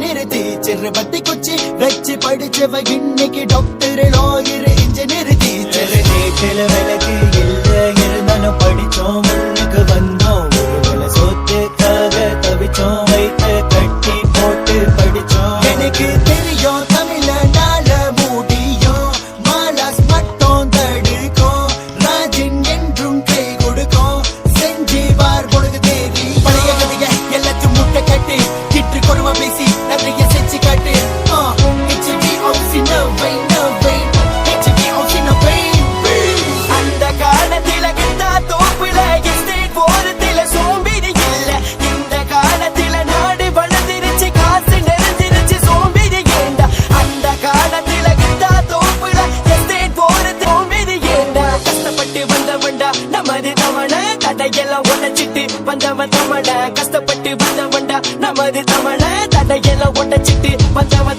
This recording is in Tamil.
நிறுத்தி சிறுபத்தி குச்சி வச்சு படிச்சவ இன்னைக்கு டாக்டர் லாயர் இன்ஜினியர் டீச்சர் வீட்டுல விளக்கு இல்ல இருந்தாலும் படிச்சோம் முன்னுக்கு வந்தோம் ஒரு வேளை சொத்துக்காக தவிச்சோம் வைத்த கட்டி போட்டு படிச்சோம் எனக்கு தெரியும் தமிழனால முடியும் மாலாஸ் மட்டும் தடுக்கும் ராஜன் என்றும் கை கொடுக்கும் செஞ்சு வார் பொழுது தேவி பழைய கதைய எல்லாத்தையும் முட்டை கட்டு கிட்டு கொடுமை பேசி நிறைய செஞ்சு காட்டு அந்த காலத்தில கிட்டா தோப்புல எஸ்டேட் போறதுல சோம்பேறி இல்ல இந்த காலத்தில நாடு வளர்ந்துருச்சு காசு நிறைஞ்சிருச்சு சோம்பேறி ஏண்டா அந்த காலத்தில கிட்டா தோப்புல எஸ்டேட் போறது சோம்பேறி ஏண்டா கஷ்டப்பட்டு வந்தவன்டா நமது தமிழ தடையெல்லாம் உடைச்சிட்டு வந்தவன் தமிழ கஷ்டப்பட்டு வந்தவன்டா நமது தமிழ தடையெல்லாம் உடைச்சிட்டு வந்தவன்